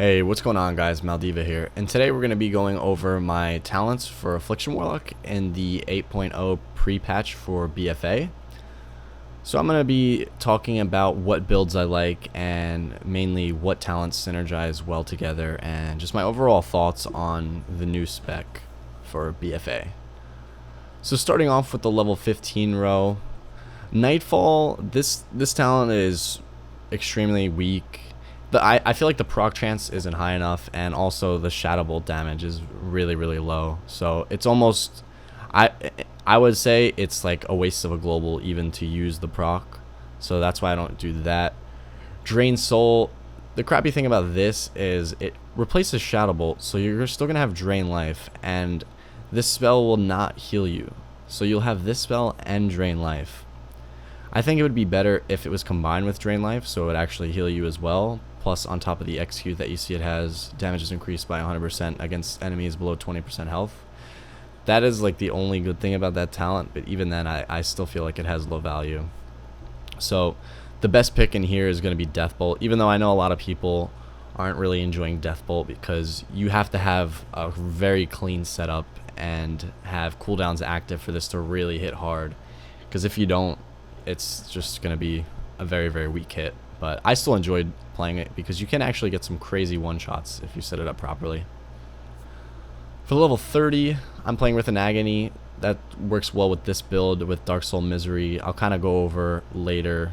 Hey, what's going on guys? Maldiva here, and today we're going to be going over my talents for Affliction Warlock in the 8.0 pre-patch for BFA. So I'm going to be talking about what builds I like and mainly what talents synergize well together and just my overall thoughts on the new spec for BFA. So starting off with the level 15 row, Nightfall, this talent is extremely weak. I feel like the proc chance isn't high enough, and also the shadow bolt damage is really low. So it's almost, I would say it's like a waste of a global even to use the proc. So that's why I don't do that. Drain Soul, the crappy thing about this is it replaces shadow bolt, so you're still gonna have drain life, and this spell will not heal you. So you'll have this spell and drain life. I think it would be better if it was combined with drain life, so it would actually heal you as well. Plus, on top of the execute that you see, it has damage is increased by 100% against enemies below 20% health. That is like the only good thing about that talent, but even then I still feel like it has low value. So the best pick in here is going to be Death Bolt, even though I know a lot of people aren't really enjoying Death Bolt because you have to have a very clean setup and have cooldowns active for this to really hit hard, because if you don't, it's just going to be a very weak hit. But I still enjoyed playing it because you can actually get some crazy one-shots if you set it up properly. For level 30, I'm playing with an Agony. That works well with this build with Dark Soul Misery. I'll kind of go over later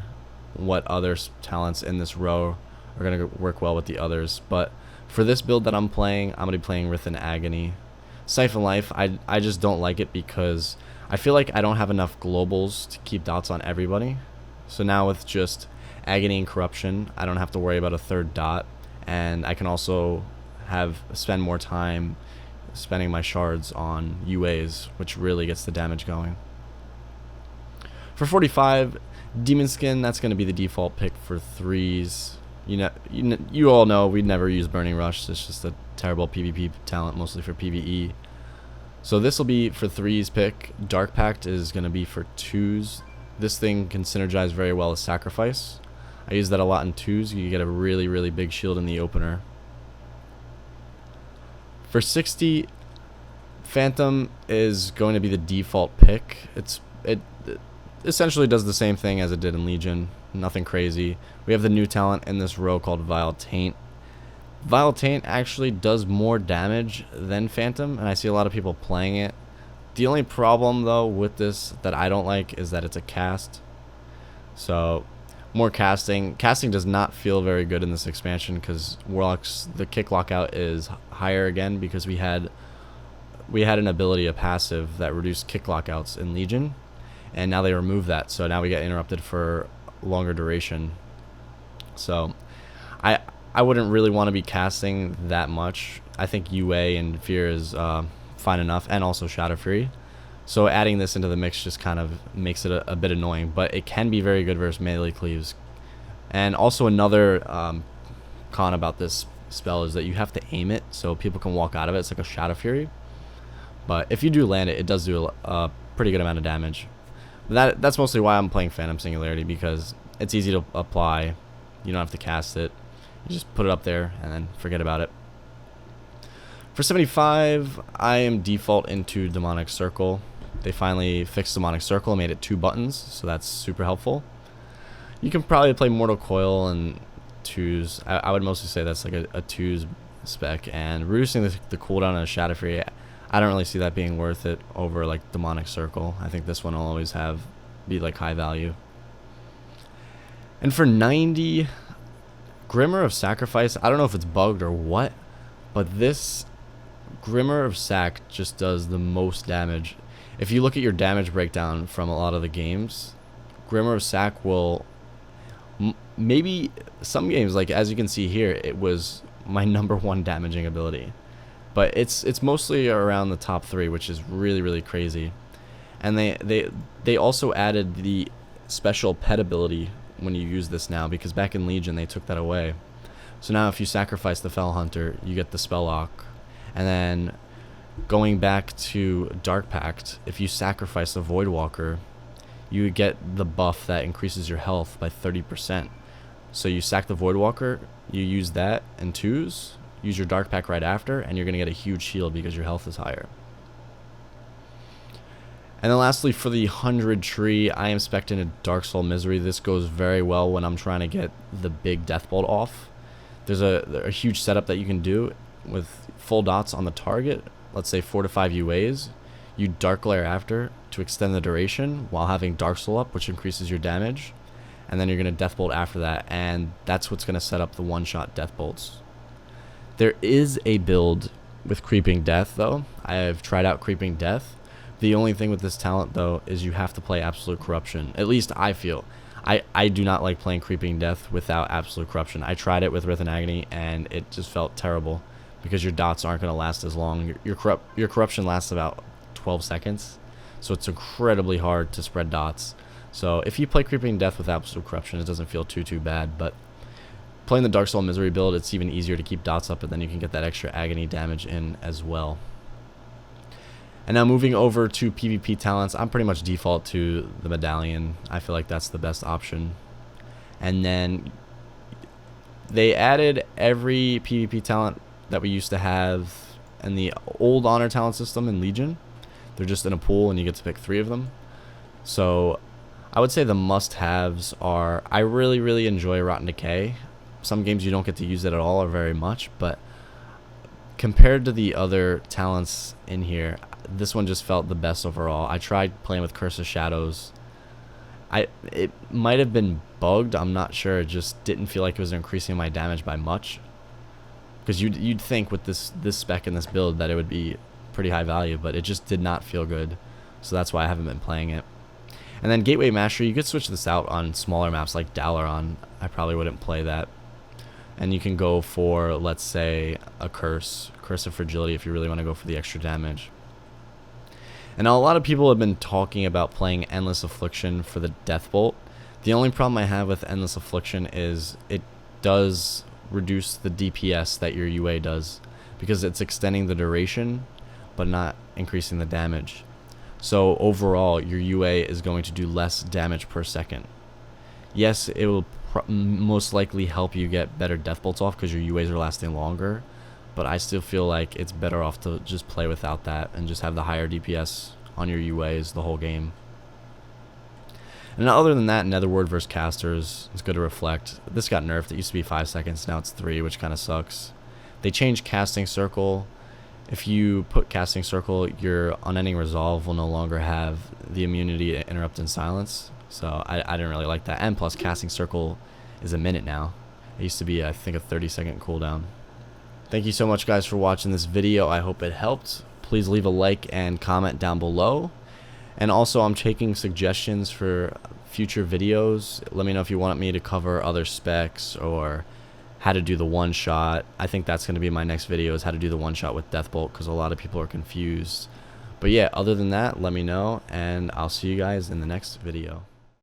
what other talents in this row are going to work well with the others. But for this build that I'm playing, I'm going to be playing with an Agony. Siphon Life, I just don't like it because I feel like I don't have enough globals to keep dots on everybody. So now with just Agony and Corruption, I don't have to worry about a third dot, and I can also spend more time spending my shards on UAs, which really gets the damage going. For 45, Demon Skin, that's going to be the default pick for threes. You all know we'd never use Burning Rush. It's just a terrible PvP talent, mostly for PvE. So this will be for threes pick. Dark Pact is going to be for twos. This thing can synergize very well with Sacrifice. I use that a lot in twos. You get a really big shield in the opener. For 60, Phantom is going to be the default pick. It essentially does the same thing as it did in Legion. Nothing crazy. We have the new talent in this row called Vile Taint. Vile Taint actually does more damage than Phantom, and I see a lot of people playing it. The only problem though with this that I don't like is that it's a cast. So more casting does not feel very good in this expansion because Warlock's the kick lockout is higher again because we had an ability, a passive that reduced kick lockouts in Legion, and now they remove that, so now we get interrupted for longer duration. So I wouldn't really want to be casting that much. I think UA and Fear is fine enough, and also Shadow Fury. So adding this into the mix just kind of makes it a bit annoying, but it can be very good versus melee cleaves. And also another con about this spell is that you have to aim it so people can walk out of it. It's like a Shadow Fury. But if you do land it, it does do a pretty good amount of damage. That's mostly why I'm playing Phantom Singularity, because it's easy to apply. You don't have to cast it. You just put it up there and then forget about it. For 75, I am default into Demonic Circle. They finally fixed Demonic Circle and made it 2 buttons, so that's super helpful. You can probably play Mortal Coil and twos. I would mostly say that's like a twos spec, and reducing the cooldown of Shadow Fury, I don't really see that being worth it over like Demonic Circle. I think this one will always be like high value. And for 90, Grimmer of Sacrifice, I don't know if it's bugged or what, but this Grimmer of Sac just does the most damage. If you look at your damage breakdown from a lot of the games, Grimmer of Sac will maybe some games, like as you can see here, it was my #1 damaging ability, but it's mostly around the top 3, which is really crazy. And they also added the special pet ability when you use this now, because back in Legion they took that away. So now if you sacrifice the Fell Hunter, you get the spell lock. And then going back to Dark Pact, if you sacrifice the Voidwalker, you get the buff that increases your health by 30%. So you sack the Voidwalker, you use that in twos, use your Dark Pack right after, and you're going to get a huge shield because your health is higher. And then lastly, for the 100 tree, I am spec'ing a Dark Soul Misery. This goes very well when I'm trying to get the big Death Bolt off. There's a huge setup that you can do with full dots on the target, let's say 4 to 5 UAs. You Dark Glare after to extend the duration while having Dark Soul up, which increases your damage. And then you're going to Death Bolt after that, and that's what's going to set up the one-shot Death Bolts. There is a build with Creeping Death, though. I have tried out Creeping Death. The only thing with this talent, though, is you have to play Absolute Corruption. At least I feel. I do not like playing Creeping Death without Absolute Corruption. I tried it with Wrath and Agony, and it just felt terrible because your dots aren't going to last as long. Your Corruption lasts about 12 seconds, so it's incredibly hard to spread dots. So if you play Creeping Death with Absolute Corruption, it doesn't feel too bad, but playing the Dark Soul Misery build, it's even easier to keep dots up, and then you can get that extra Agony damage in as well. And now moving over to PvP talents, I'm pretty much default to the Medallion. I feel like that's the best option. And then they added every PvP talent that we used to have in the old Honor talent system in Legion. They're just in a pool, and you get to pick 3 of them. So I would say the must-haves are, I really enjoy Rotten Decay. Some games you don't get to use it at all or very much, but compared to the other talents in here, this one just felt the best overall. I tried playing with Curse of Shadows. It might have been bugged, I'm not sure. It just didn't feel like it was increasing my damage by much. Because you'd think with this spec and this build that it would be pretty high value, but it just did not feel good. So that's why I haven't been playing it. And then Gateway Mastery, you could switch this out on smaller maps like Dalaran. I probably wouldn't play that. And you can go for, let's say, a Curse of Fragility if you really want to go for the extra damage. And now a lot of people have been talking about playing Endless Affliction for the Death Bolt. The only problem I have with Endless Affliction is it does reduce the DPS that your UA does, because it's extending the duration but not increasing the damage. So overall, your UA is going to do less damage per second. Yes, it will most likely help you get better Death Bolts off because your UAs are lasting longer, but I still feel like it's better off to just play without that and just have the higher DPS on your UAs the whole game. And other than that, Netherward versus Casters, it's good to reflect. This got nerfed. It used to be 5 seconds, now it's 3, which kind of sucks. They changed Casting Circle. If you put Casting Circle, your Unending Resolve will no longer have the immunity to Interrupt and Silence. So I didn't really like that. And plus, Casting Circle is a minute now. It used to be, I think, a 30-second cooldown. Thank you so much, guys, for watching this video. I hope it helped. Please leave a like and comment down below. And also, I'm taking suggestions for future videos. Let me know if you want me to cover other specs or how to do the one-shot. I think that's going to be my next video, is how to do the one-shot with Deathbolt, because a lot of people are confused. But yeah, other than that, let me know, and I'll see you guys in the next video.